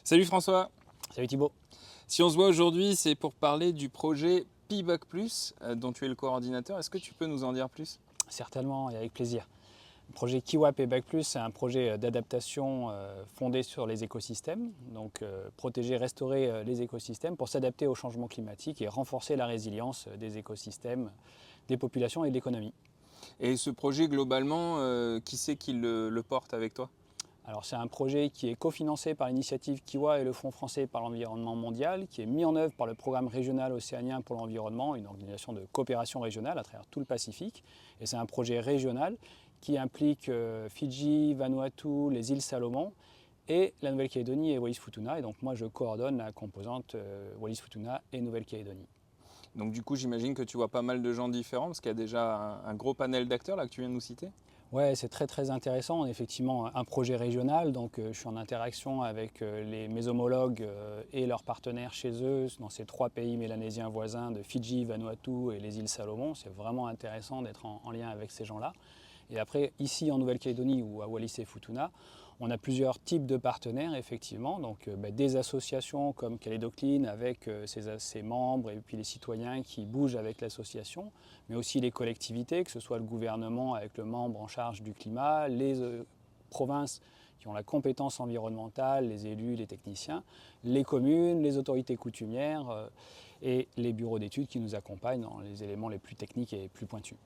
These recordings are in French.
Salut François. Salut Thibaut. Si on se voit aujourd'hui, c'est pour parler du projet PIBAC+, dont tu es le coordinateur. Est-ce que tu peux nous en dire plus? Certainement et avec plaisir. Le projet Kiwap et Bac+, c'est un projet d'adaptation fondé sur les écosystèmes, donc protéger, restaurer les écosystèmes pour s'adapter au changement climatique et renforcer la résilience des écosystèmes, des populations et de l'économie. Et ce projet, globalement, qui c'est qui le porte avec toi? Alors c'est un projet qui est cofinancé par l'initiative Kiwa et le Fonds français par l'environnement mondial, qui est mis en œuvre par le programme régional océanien pour l'environnement, une organisation de coopération régionale à travers tout le Pacifique. Et c'est un projet régional qui implique Fidji, Vanuatu, les îles Salomon et la Nouvelle-Calédonie et Wallis-Futuna. Et donc moi je coordonne la composante Wallis-Futuna et Nouvelle-Calédonie. Donc du coup, j'imagine que tu vois pas mal de gens différents, parce qu'il y a déjà un gros panel d'acteurs là que tu viens de nous citer. Ouais, c'est très intéressant. On est effectivement un projet régional, donc je suis en interaction avec mes homologues et leurs partenaires chez eux dans ces 3 pays mélanésiens voisins de Fidji, Vanuatu et les îles Salomon. C'est vraiment intéressant d'être en lien avec ces gens-là. Et après, ici en Nouvelle-Calédonie ou à Wallis et Futuna, on a plusieurs types de partenaires, effectivement. Donc des associations comme Calédocline avec ses membres et puis les citoyens qui bougent avec l'association, mais aussi les collectivités, que ce soit le gouvernement avec le membre en charge du climat, les provinces qui ont la compétence environnementale, les élus, les techniciens, les communes, les autorités coutumières et les bureaux d'études qui nous accompagnent dans les éléments les plus techniques et les plus pointus.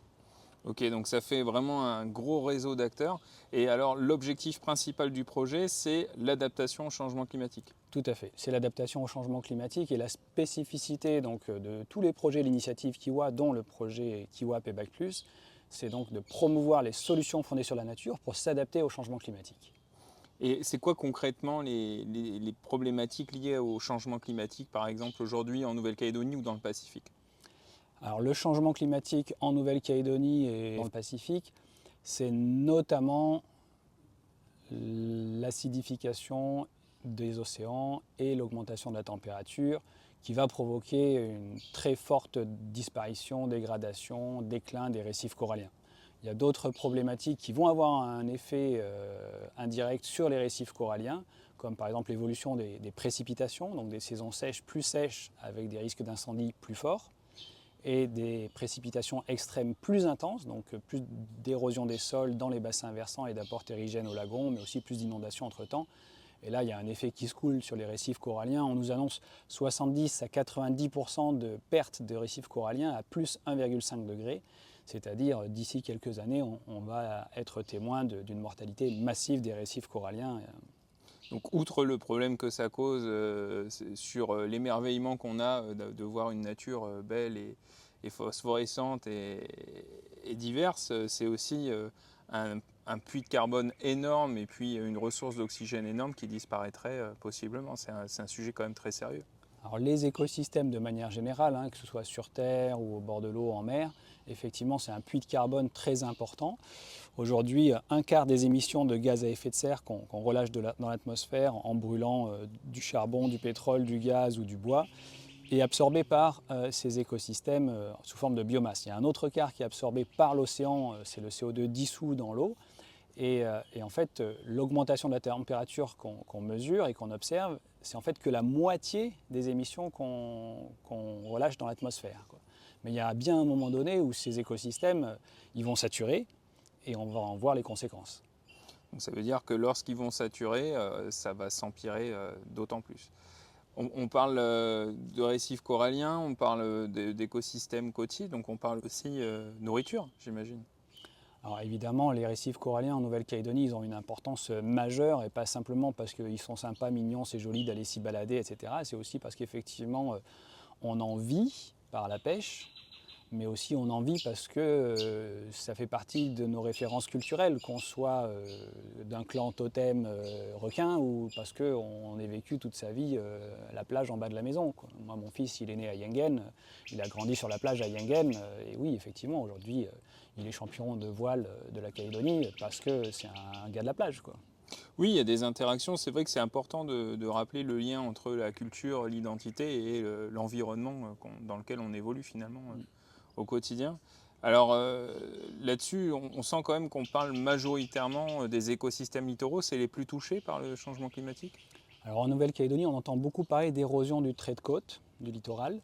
Ok, donc ça fait vraiment un gros réseau d'acteurs. Et alors, l'objectif principal du projet, c'est l'adaptation au changement climatique. Tout à fait. C'est l'adaptation au changement climatique et la spécificité donc, de tous les projets de l'initiative Kiwa, dont le projet Kiwap et Bac+, c'est donc de promouvoir les solutions fondées sur la nature pour s'adapter au changement climatique. Et c'est quoi concrètement les problématiques liées au changement climatique, par exemple aujourd'hui en Nouvelle-Calédonie ou dans le Pacifique? Alors le changement climatique en Nouvelle-Calédonie et dans le Pacifique, c'est notamment l'acidification des océans et l'augmentation de la température qui va provoquer une très forte disparition, dégradation, déclin des récifs coralliens. Il y a d'autres problématiques qui vont avoir un effet indirect sur les récifs coralliens, comme par exemple l'évolution des précipitations, donc des saisons sèches avec des risques d'incendie plus forts, et des précipitations extrêmes plus intenses, donc plus d'érosion des sols dans les bassins versants et d'apports terrigènes aux lagons, mais aussi plus d'inondations entre-temps. Et là, il y a un effet qui se coule sur les récifs coralliens. On nous annonce 70 à 90% de perte de récifs coralliens à plus 1,5 degré. C'est-à-dire, d'ici quelques années, on va être témoin d'une mortalité massive des récifs coralliens. Donc, outre le problème que ça cause sur l'émerveillement qu'on a de voir une nature belle et phosphorescente et diverse, c'est aussi un puits de carbone énorme et puis une ressource d'oxygène énorme qui disparaîtrait possiblement. C'est un sujet quand même très sérieux. Alors les écosystèmes de manière générale, que ce soit sur Terre ou au bord de l'eau, en mer, effectivement c'est un puits de carbone très important. Aujourd'hui, un quart des émissions de gaz à effet de serre qu'on relâche dans l'atmosphère en brûlant du charbon, du pétrole, du gaz ou du bois est absorbé par ces écosystèmes sous forme de biomasse. Il y a un autre quart qui est absorbé par l'océan, c'est le CO2 dissous dans l'eau. Et en fait, l'augmentation de la température qu'on mesure et qu'on observe, c'est en fait que la moitié des émissions qu'on relâche dans l'atmosphère. Mais il y a bien un moment donné où ces écosystèmes, ils vont saturer et on va en voir les conséquences. Donc ça veut dire que lorsqu'ils vont saturer, ça va s'empirer d'autant plus. On parle de récifs coralliens, on parle d'écosystèmes côtiers, donc on parle aussi nourriture, j'imagine. Alors évidemment, les récifs coralliens en Nouvelle-Calédonie, ils ont une importance majeure, et pas simplement parce qu'ils sont sympas, mignons, c'est joli d'aller s'y balader, etc. C'est aussi parce qu'effectivement, on en vit par la pêche, mais aussi on en vit parce que ça fait partie de nos références culturelles, qu'on soit d'un clan totem requin ou parce qu'on ait vécu toute sa vie à la plage en bas de la maison. Moi, mon fils, il est né à Yengen, il a grandi sur la plage à Yengen, et oui, effectivement, aujourd'hui, il est champion de voile de la Calédonie parce que c'est un gars de la plage. Oui, il y a des interactions. C'est vrai que c'est important de rappeler le lien entre la culture, l'identité et l'environnement dans lequel on évolue finalement au quotidien. Alors là-dessus, on sent quand même qu'on parle majoritairement des écosystèmes littoraux. C'est les plus touchés par le changement climatique? Alors en Nouvelle-Calédonie, on entend beaucoup parler d'érosion du trait de côte, du littoral.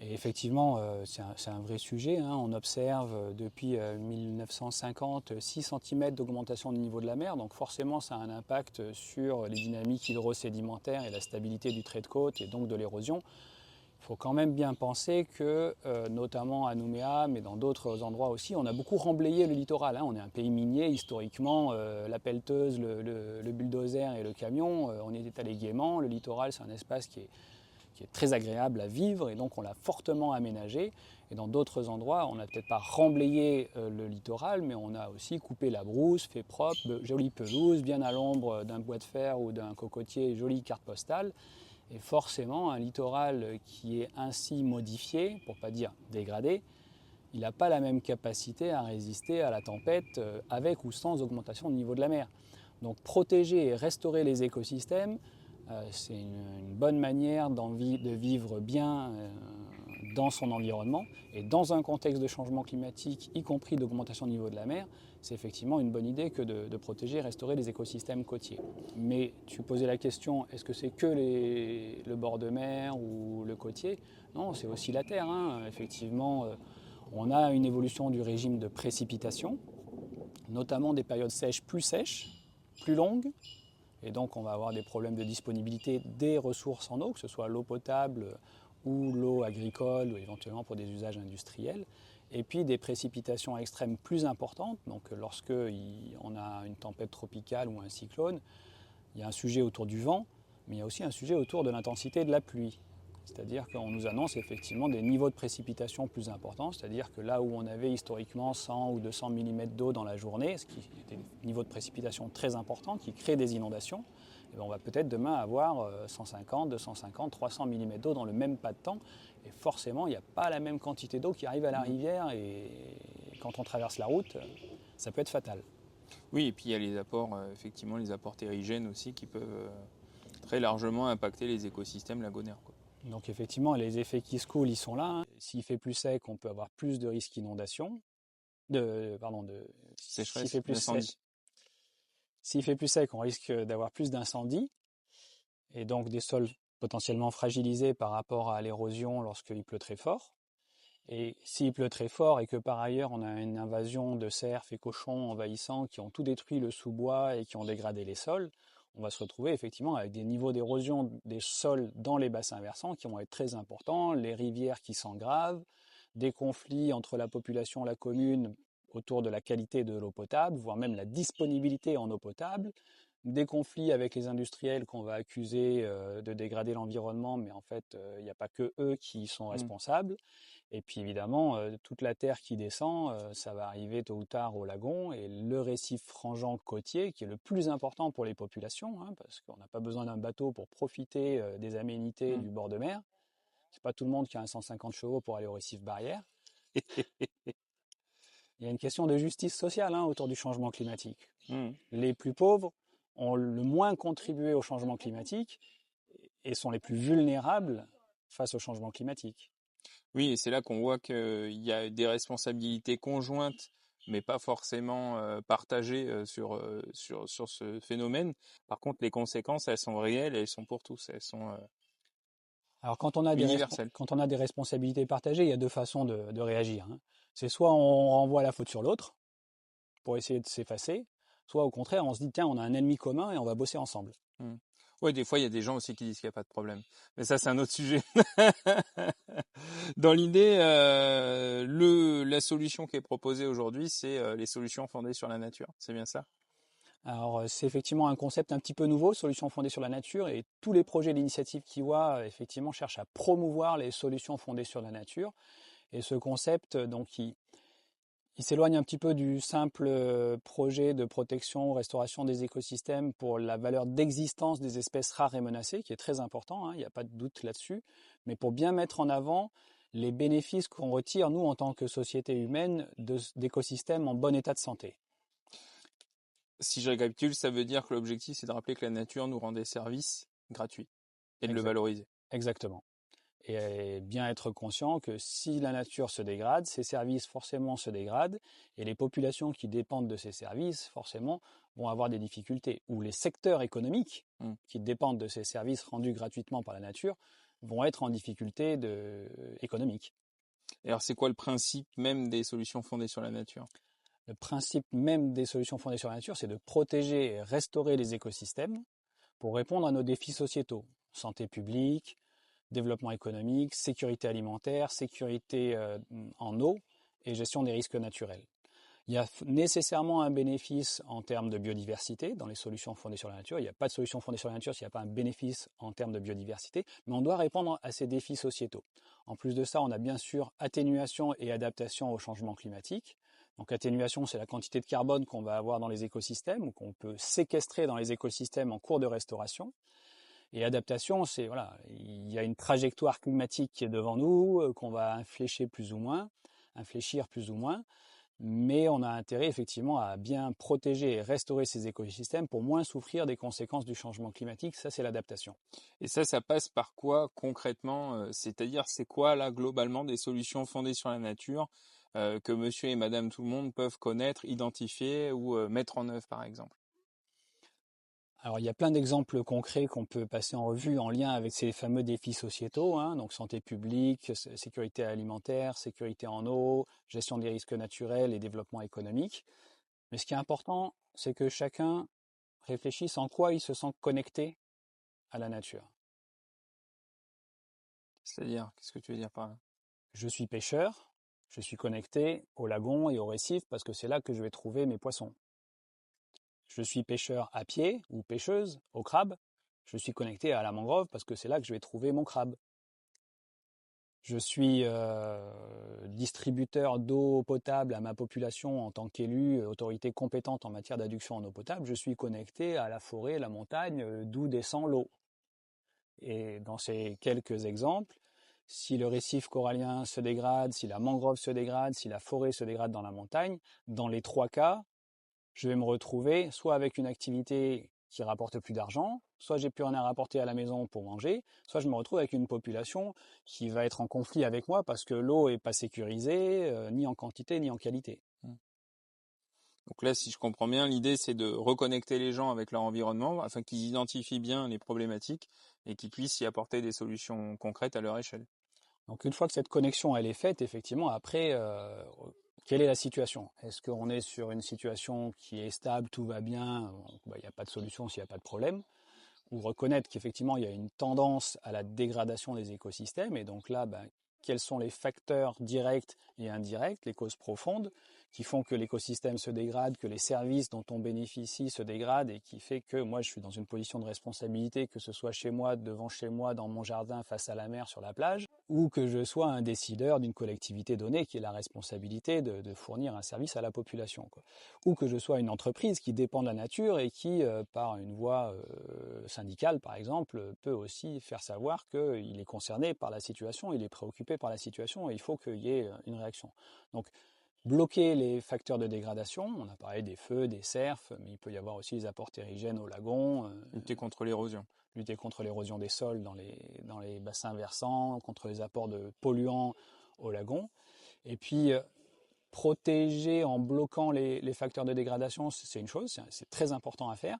Et effectivement, c'est un vrai sujet, hein. On observe depuis 1950 6 cm d'augmentation du niveau de la mer. Donc forcément, ça a un impact sur les dynamiques hydrosédimentaires et la stabilité du trait de côte et donc de l'érosion. Il faut quand même bien penser que, notamment à Nouméa, mais dans d'autres endroits aussi, on a beaucoup remblayé le littoral, hein. On est un pays minier, historiquement, la pelleteuse, le bulldozer et le camion, on y est allé gaiement. Le littoral, c'est un espace qui est très agréable à vivre et donc on l'a fortement aménagé. Et dans d'autres endroits, on n'a peut-être pas remblayé le littoral, mais on a aussi coupé la brousse, fait propre, de jolies pelouses, bien à l'ombre d'un bois de fer ou d'un cocotier, jolie carte postale. Et forcément, un littoral qui est ainsi modifié, pour ne pas dire dégradé, il n'a pas la même capacité à résister à la tempête avec ou sans augmentation du niveau de la mer. Donc protéger et restaurer les écosystèmes, c'est une bonne manière de vivre bien dans son environnement. Et dans un contexte de changement climatique, y compris d'augmentation du niveau de la mer, c'est effectivement une bonne idée que de protéger et restaurer les écosystèmes côtiers. Mais tu posais la question, est-ce que c'est que le bord de mer ou le côtier? Non, c'est aussi la terre, hein. Effectivement, on a une évolution du régime de précipitation, notamment des périodes sèches, plus longues, et donc on va avoir des problèmes de disponibilité des ressources en eau, que ce soit l'eau potable ou l'eau agricole ou éventuellement pour des usages industriels. Et puis des précipitations extrêmes plus importantes. Donc lorsque on a une tempête tropicale ou un cyclone, il y a un sujet autour du vent, mais il y a aussi un sujet autour de l'intensité de la pluie. C'est-à-dire qu'on nous annonce effectivement des niveaux de précipitation plus importants, c'est-à-dire que là où on avait historiquement 100 ou 200 mm d'eau dans la journée, ce qui était des niveaux de précipitation très importants qui créent des inondations, et bien on va peut-être demain avoir 150, 250, 300 mm d'eau dans le même pas de temps, et forcément il n'y a pas la même quantité d'eau qui arrive à la rivière, et quand on traverse la route, ça peut être fatal. Oui, et puis il y a les apports, effectivement, les apports terrigènes aussi qui peuvent très largement impacter les écosystèmes lagonaires, quoi. Donc effectivement, les effets qui se coulent, ils sont là, hein. S'il fait plus sec, on peut avoir plus de risques d'inondation. S'il Sécheresse, fait plus sec, d'incendie. s'il fait plus sec, on risque d'avoir plus d'incendies et donc des sols potentiellement fragilisés par rapport à l'érosion lorsqu'il pleut très fort. Et s'il pleut très fort et que par ailleurs on a une invasion de cerfs et cochons envahissants qui ont tout détruit le sous-bois et qui ont dégradé les sols, on va se retrouver effectivement avec des niveaux d'érosion des sols dans les bassins versants qui vont être très importants, les rivières qui s'engravent, des conflits entre la population et la commune autour de la qualité de l'eau potable, voire même la disponibilité en eau potable, des conflits avec les industriels qu'on va accuser de dégrader l'environnement, mais en fait, il n'y a pas que eux qui sont Mm. responsables. Et puis évidemment, toute la terre qui descend, ça va arriver tôt ou tard au lagon. Et le récif frangeant côtier, qui est le plus important pour les populations, hein, parce qu'on n'a pas besoin d'un bateau pour profiter des aménités Mm. du bord de mer. C'est pas tout le monde qui a un 150 chevaux pour aller au récif barrière. Il y a une question de justice sociale, hein, autour du changement climatique. Mm. Les plus pauvres ont le moins contribué au changement climatique et sont les plus vulnérables face au changement climatique. Oui, et c'est là qu'on voit qu'il y a des responsabilités conjointes, mais pas forcément partagées sur ce phénomène. Par contre, les conséquences, elles sont réelles et elles sont pour tous. Elles sont Alors universelles. quand on a des responsabilités partagées, il y a deux façons de réagir, hein. C'est soit on renvoie la faute sur l'autre pour essayer de s'effacer, soit au contraire on se dit tiens on a un ennemi commun et on va bosser ensemble. Mm. Ouais, des fois, il y a des gens aussi qui disent qu'il n'y a pas de problème. Mais ça, c'est un autre sujet. Dans l'idée, la solution qui est proposée aujourd'hui, c'est les solutions fondées sur la nature. C'est bien ça? Alors c'est effectivement un concept un petit peu nouveau, solutions fondées sur la nature, et tous les projets d'initiative Kiwa effectivement cherchent à promouvoir les solutions fondées sur la nature. Et ce concept, donc, il s'éloigne un petit peu du simple projet de protection ou restauration des écosystèmes pour la valeur d'existence des espèces rares et menacées, qui est très important, hein, il n'y a pas de doute là-dessus, mais pour bien mettre en avant les bénéfices qu'on retire, nous, en tant que société humaine, d'écosystèmes en bon état de santé. Si je récapitule, ça veut dire que l'objectif, c'est de rappeler que la nature nous rend des services gratuits et de le Exact. valoriser. Exactement. Et bien être conscient que si la nature se dégrade, ces services forcément se dégradent, et les populations qui dépendent de ces services forcément vont avoir des difficultés, ou les secteurs économiques Mm. qui dépendent de ces services rendus gratuitement par la nature vont être en difficulté économique. Et alors, c'est quoi le principe même des solutions fondées sur la nature? Le principe même des solutions fondées sur la nature, c'est de protéger et restaurer les écosystèmes pour répondre à nos défis sociétaux. Santé publique, développement économique, sécurité alimentaire, sécurité en eau et gestion des risques naturels. Il y a nécessairement un bénéfice en termes de biodiversité dans les solutions fondées sur la nature. Il n'y a pas de solution fondée sur la nature s'il n'y a pas un bénéfice en termes de biodiversité, mais on doit répondre à ces défis sociétaux. En plus de ça, on a bien sûr atténuation et adaptation au changement climatique. Donc atténuation, c'est la quantité de carbone qu'on va avoir dans les écosystèmes ou qu'on peut séquestrer dans les écosystèmes en cours de restauration. Et adaptation, c'est voilà, il y a une trajectoire climatique qui est devant nous, qu'on va infléchir plus ou moins, mais on a intérêt effectivement à bien protéger et restaurer ces écosystèmes pour moins souffrir des conséquences du changement climatique. Ça, c'est l'adaptation. Et ça passe par quoi concrètement? C'est-à-dire, c'est quoi là globalement des solutions fondées sur la nature que monsieur et madame tout le monde peuvent connaître, identifier ou mettre en œuvre par exemple? Alors, il y a plein d'exemples concrets qu'on peut passer en revue en lien avec ces fameux défis sociétaux, hein, donc santé publique, sécurité alimentaire, sécurité en eau, gestion des risques naturels et développement économique. Mais ce qui est important, c'est que chacun réfléchisse en quoi il se sent connecté à la nature. C'est-à-dire, qu'est-ce que tu veux dire par là? Je suis pêcheur, je suis connecté au lagon et au récif parce que c'est là que je vais trouver mes poissons. Je suis pêcheur à pied ou pêcheuse au crabe, je suis connecté à la mangrove parce que c'est là que je vais trouver mon crabe. Je suis distributeur d'eau potable à ma population en tant qu'élu, autorité compétente en matière d'adduction en eau potable. Je suis connecté à la forêt, la montagne, d'où descend l'eau. Et dans ces quelques exemples, si le récif corallien se dégrade, si la mangrove se dégrade, si la forêt se dégrade dans la montagne, dans les trois cas, je vais me retrouver soit avec une activité qui rapporte plus d'argent, soit j'ai plus rien à rapporter à la maison pour manger, soit je me retrouve avec une population qui va être en conflit avec moi parce que l'eau est pas sécurisée, ni en quantité ni en qualité. Donc là, si je comprends bien, l'idée c'est de reconnecter les gens avec leur environnement afin qu'ils identifient bien les problématiques et qu'ils puissent y apporter des solutions concrètes à leur échelle. Donc une fois que cette connexion elle est faite, effectivement, après, quelle est la situation? Est-ce qu'on est sur une situation qui est stable, tout va bien, il n'y a pas de solution s'il n'y a pas de problème? Ou reconnaître qu'effectivement il y a une tendance à la dégradation des écosystèmes, et donc là, quels sont les facteurs directs et indirects, les causes profondes, qui font que l'écosystème se dégrade, que les services dont on bénéficie se dégradent, et qui fait que moi je suis dans une position de responsabilité, que ce soit chez moi, devant chez moi, dans mon jardin, face à la mer, sur la plage, ou que je sois un décideur d'une collectivité donnée qui ait la responsabilité de fournir un service à la population, quoi. Ou que je sois une entreprise qui dépend de la nature et qui, par une voie syndicale par exemple, peut aussi faire savoir qu'il est concerné par la situation, il est préoccupé par la situation et il faut qu'il y ait une réaction. Donc bloquer les facteurs de dégradation, on a parlé des feux, des cerfs, mais il peut y avoir aussi les apports terrigènes au lagon, Lutter contre l'érosion. lutter contre l'érosion des sols dans les bassins versants, contre les apports de polluants au lagon. Et puis, protéger en bloquant les facteurs de dégradation, c'est une chose, c'est très important à faire.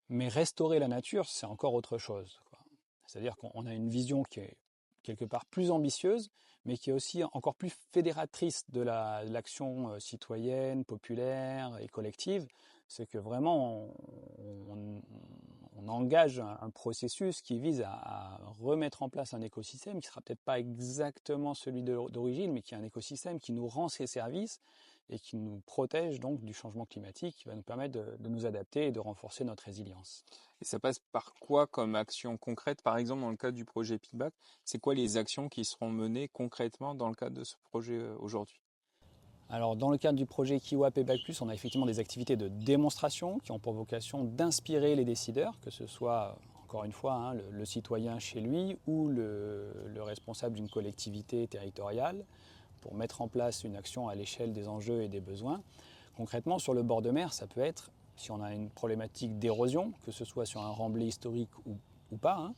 Mais restaurer la nature, c'est encore autre chose, quoi. C'est-à-dire qu'on a une vision qui est quelque part plus ambitieuse, mais qui est aussi encore plus fédératrice de l'action citoyenne, populaire et collective. C'est que vraiment, on engage un processus qui vise à remettre en place un écosystème qui ne sera peut-être pas exactement celui d'origine, mais qui est un écosystème qui nous rend ses services et qui nous protège donc du changement climatique, qui va nous permettre de nous adapter et de renforcer notre résilience. Et ça passe par quoi comme action concrète? Par exemple, dans le cadre du projet Pigback, c'est quoi les actions qui seront menées concrètement dans le cadre de ce projet aujourd'hui? Alors, dans le cadre du projet Kiwa Payback Plus, on a effectivement des activités de démonstration qui ont pour vocation d'inspirer les décideurs, que ce soit, encore une fois, hein, le citoyen chez lui ou le responsable d'une collectivité territoriale, pour mettre en place une action à l'échelle des enjeux et des besoins. Concrètement, sur le bord de mer, ça peut être, si on a une problématique d'érosion, que ce soit sur un remblai historique ou pas, hein,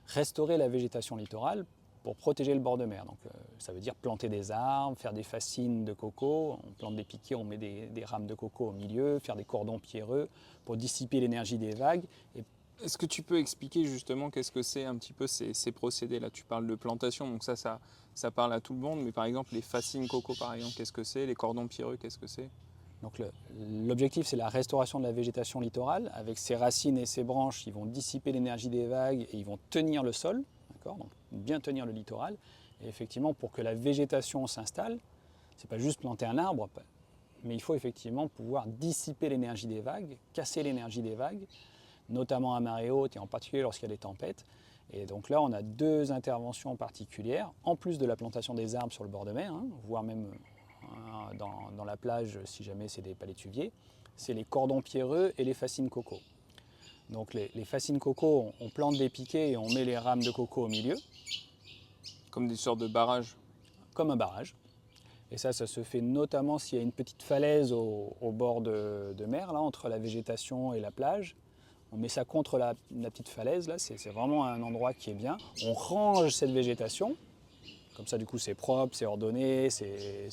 restaurer la végétation littorale pour protéger le bord de mer. Donc ça veut dire planter des arbres, faire des fascines de coco, on plante des piquets, on met des rames de coco au milieu, faire des cordons pierreux pour dissiper l'énergie des vagues. Et est-ce que tu peux expliquer justement qu'est-ce que c'est un petit peu ces procédés-là? Tu parles de plantation, donc ça parle à tout le monde, mais par exemple les fascines coco par exemple, qu'est-ce que c'est? Les cordons pierreux, qu'est-ce que c'est? donc l'objectif, c'est la restauration de la végétation littorale. Avec ses racines et ses branches, ils vont dissiper l'énergie des vagues et ils vont tenir le sol, d'accord, donc bien tenir le littoral. Et effectivement, pour que la végétation s'installe, c'est pas juste planter un arbre, mais il faut effectivement pouvoir dissiper l'énergie des vagues, casser l'énergie des vagues, notamment à marée haute et en particulier lorsqu'il y a des tempêtes. Et donc là, on a deux interventions particulières, en plus de la plantation des arbres sur le bord de mer, hein, voire même dans la plage si jamais c'est des palétuviers, c'est les cordons pierreux et les fascines coco. Donc les fascines coco, on plante des piquets et on met les rames de coco au milieu. Comme des sortes de barrages. Comme un barrage. Et ça se fait notamment s'il y a une petite falaise au bord de mer, là, entre la végétation et la plage. On met ça contre la petite falaise, là, c'est vraiment un endroit qui est bien. On range cette végétation, comme ça du coup c'est propre, c'est ordonné, c'est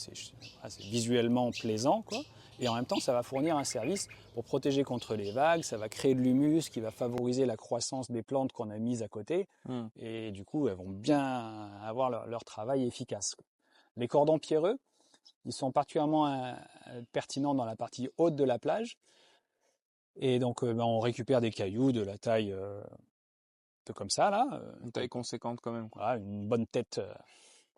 visuellement plaisant, quoi. Et en même temps ça va fournir un service pour protéger contre les vagues, ça va créer de l'humus qui va favoriser la croissance des plantes qu'on a mises à côté. Et du coup elles vont bien avoir leur travail efficace. Les cordons pierreux, ils sont particulièrement pertinents dans la partie haute de la plage. Et donc on récupère des cailloux de la taille un peu comme ça, là. Une taille conséquente quand même, quoi. Voilà, une bonne tête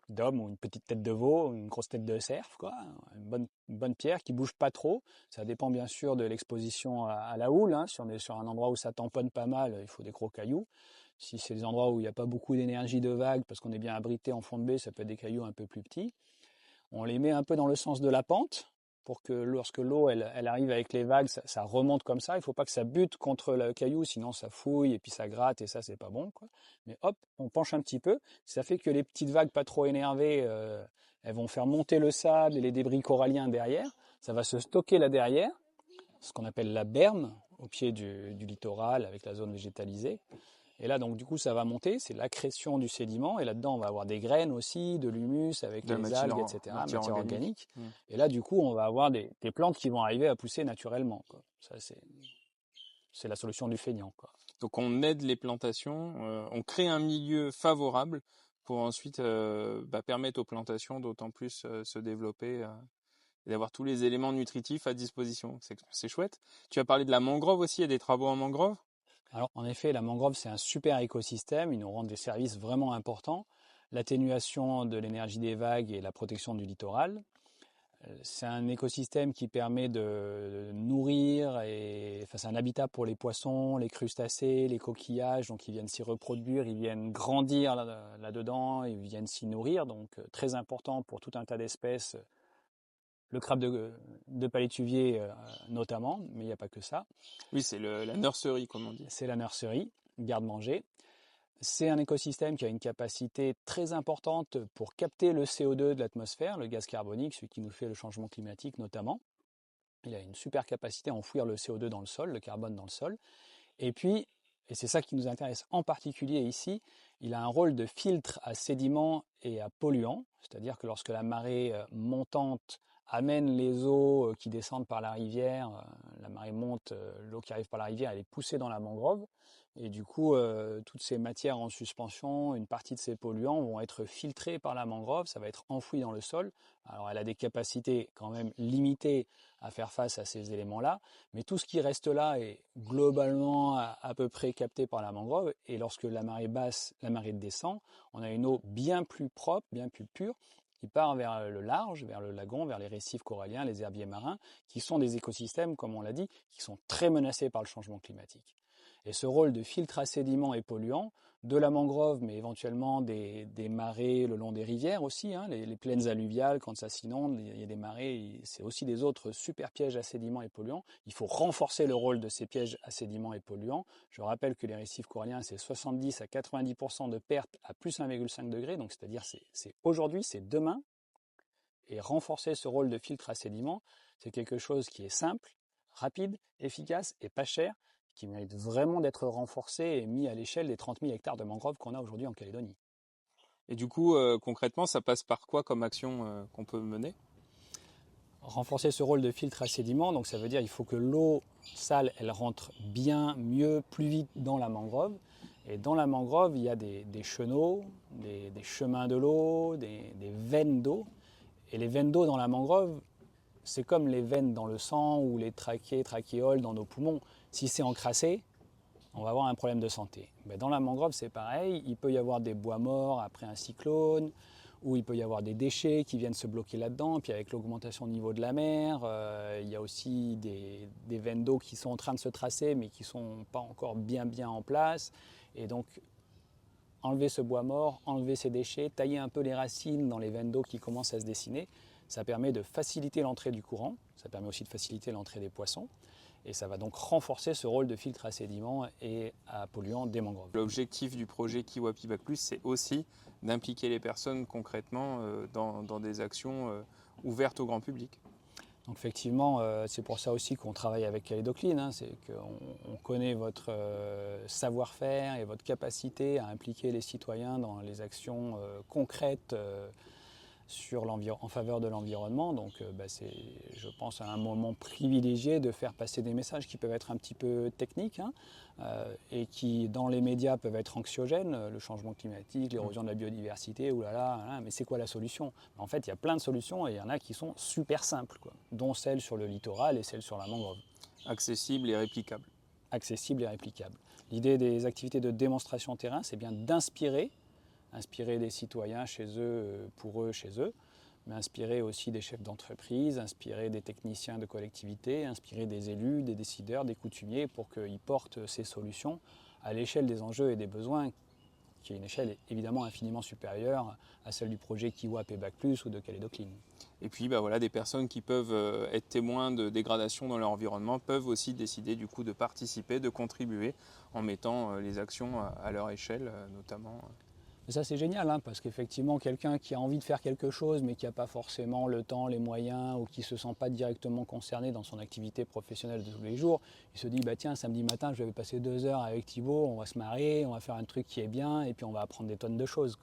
d'homme ou une petite tête de veau, une grosse tête de cerf, quoi. Une bonne pierre qui bouge pas trop. Ça dépend bien sûr de l'exposition à la houle, hein. Si on est sur un endroit où ça tamponne pas mal, il faut des gros cailloux. Si c'est des endroits où il n'y a pas beaucoup d'énergie de vague, parce qu'on est bien abrité en fond de baie, ça peut être des cailloux un peu plus petits. On les met un peu dans le sens de la pente, pour que lorsque l'eau elle arrive avec les vagues, ça remonte comme ça. Il ne faut pas que ça bute contre le caillou, sinon ça fouille et puis ça gratte et ça c'est pas bon, quoi. Mais hop, on penche un petit peu. Ça fait que les petites vagues pas trop énervées, elles vont faire monter le sable et les débris coralliens derrière. Ça va se stocker là derrière, ce qu'on appelle la berme, au pied du littoral avec la zone végétalisée. Et là, donc, du coup, ça va monter, c'est l'accrétion du sédiment. Et là-dedans, on va avoir des graines aussi, de l'humus avec les algues, etc., matière organique. Et là, du coup, on va avoir des plantes qui vont arriver à pousser naturellement, quoi. Ça, c'est la solution du feignant, quoi. Donc, on aide les plantations, on crée un milieu favorable pour ensuite permettre aux plantations d'autant plus se développer et d'avoir tous les éléments nutritifs à disposition. C'est chouette. Tu as parlé de la mangrove aussi, il y a des travaux en mangrove? Alors, en effet, la mangrove, c'est un super écosystème. Ils nous rendent des services vraiment importants. L'atténuation de l'énergie des vagues et la protection du littoral. C'est un écosystème qui permet de nourrir, enfin, c'est un habitat pour les poissons, les crustacés, les coquillages, donc ils viennent s'y reproduire, ils viennent grandir là-dedans, ils viennent s'y nourrir, donc très important pour tout un tas d'espèces, le crabe de palétuvier notamment, mais il n'y a pas que ça. Oui, c'est la nurserie, comme on dit. C'est la nurserie, garde-manger. C'est un écosystème qui a une capacité très importante pour capter le CO2 de l'atmosphère, le gaz carbonique, celui qui nous fait le changement climatique notamment. Il a une super capacité à enfouir le CO2 dans le sol, le carbone dans le sol. Et puis, et c'est ça qui nous intéresse en particulier ici, il a un rôle de filtre à sédiments et à polluants, c'est-à-dire que lorsque la marée montante amène les eaux qui descendent par la rivière, la marée monte, l'eau qui arrive par la rivière, elle est poussée dans la mangrove, et du coup, toutes ces matières en suspension, une partie de ces polluants vont être filtrés par la mangrove, ça va être enfoui dans le sol. Alors elle a des capacités quand même limitées à faire face à ces éléments-là, mais tout ce qui reste là est globalement à peu près capté par la mangrove, et lorsque la marée basse, la marée descend, on a une eau bien plus propre, bien plus pure, qui part vers le large, vers le lagon, vers les récifs coralliens, les herbiers marins, qui sont des écosystèmes, comme on l'a dit, qui sont très menacés par le changement climatique. Et ce rôle de filtre à sédiments et polluants, de la mangrove, mais éventuellement des marées le long des rivières aussi, hein, les plaines alluviales, quand ça s'inonde, il y a des marées, c'est aussi des autres super pièges à sédiments et polluants. Il faut renforcer le rôle de ces pièges à sédiments et polluants. Je rappelle que les récifs coralliens, c'est 70 à 90% de pertes à plus 1,5 degré, donc c'est-à-dire c'est aujourd'hui, c'est demain. Et renforcer ce rôle de filtre à sédiments, c'est quelque chose qui est simple, rapide, efficace et pas cher, qui mérite vraiment d'être renforcé et mis à l'échelle des 30 000 hectares de mangroves qu'on a aujourd'hui en Calédonie. Et du coup, concrètement, ça passe par quoi comme action qu'on peut mener? Renforcer ce rôle de filtre à sédiments, donc ça veut dire qu'il faut que l'eau sale, elle rentre bien, mieux, plus vite dans la mangrove. Et dans la mangrove, il y a des chenaux, des chemins de l'eau, des veines d'eau. Et les veines d'eau dans la mangrove, c'est comme les veines dans le sang ou les trachées, trachéoles dans nos poumons. Si c'est encrassé, on va avoir un problème de santé. Mais dans la mangrove, c'est pareil. Il peut y avoir des bois morts après un cyclone, ou il peut y avoir des déchets qui viennent se bloquer là-dedans. Puis avec l'augmentation du niveau de la mer, il y a aussi des veines d'eau qui sont en train de se tracer, mais qui ne sont pas encore bien en place. Et donc, enlever ce bois mort, enlever ces déchets, tailler un peu les racines dans les veines d'eau qui commencent à se dessiner, ça permet de faciliter l'entrée du courant, ça permet aussi de faciliter l'entrée des poissons, et ça va donc renforcer ce rôle de filtre à sédiments et à polluants des mangroves. L'objectif du projet Kiwapi Bac+, c'est aussi d'impliquer les personnes concrètement dans des actions ouvertes au grand public. Donc effectivement, c'est pour ça aussi qu'on travaille avec Calédocline, hein, c'est qu'on connaît votre savoir-faire et votre capacité à impliquer les citoyens dans les actions concrètes en faveur de l'environnement. Donc c'est, je pense, un moment privilégié de faire passer des messages qui peuvent être un petit peu techniques, hein, et qui, dans les médias, peuvent être anxiogènes. Le changement climatique, l'érosion de la biodiversité, oulala, mais c'est quoi la solution? En fait, il y a plein de solutions et il y en a qui sont super simples, quoi, dont celle sur le littoral et celle sur la mangrove. Accessible et réplicable. Accessible et réplicable. L'idée des activités de démonstration terrain, c'est bien d'inspirer des citoyens chez eux, pour eux, chez eux, mais inspirer aussi des chefs d'entreprise, inspirer des techniciens de collectivité, inspirer des élus, des décideurs, des coutumiers pour qu'ils portent ces solutions à l'échelle des enjeux et des besoins, qui est une échelle évidemment infiniment supérieure à celle du projet Kiwap et Bac+, ou de Calédocline. Et puis voilà, des personnes qui peuvent être témoins de dégradation dans leur environnement peuvent aussi décider du coup de participer, de contribuer en mettant les actions à leur échelle notamment. Et ça c'est génial, hein, parce qu'effectivement quelqu'un qui a envie de faire quelque chose mais qui n'a pas forcément le temps, les moyens, ou qui ne se sent pas directement concerné dans son activité professionnelle de tous les jours, il se dit bah tiens, samedi matin je vais passer 2 heures avec Thibaut, on va se marrer, on va faire un truc qui est bien et puis on va apprendre des tonnes de choses.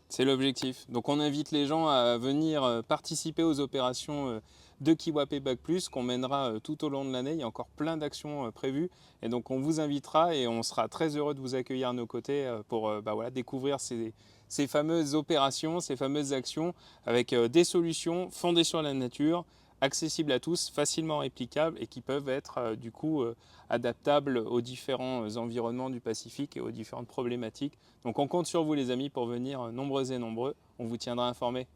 C'est l'objectif. Donc on invite les gens à venir participer aux opérations de Kiwap et Bac+, qu'on mènera tout au long de l'année. Il y a encore plein d'actions prévues. Et donc on vous invitera et on sera très heureux de vous accueillir à nos côtés pour découvrir ces fameuses opérations, ces fameuses actions avec des solutions fondées sur la nature, accessibles à tous, facilement réplicables et qui peuvent être adaptables aux différents environnements du Pacifique et aux différentes problématiques. Donc on compte sur vous les amis pour venir nombreux et nombreux, on vous tiendra informés.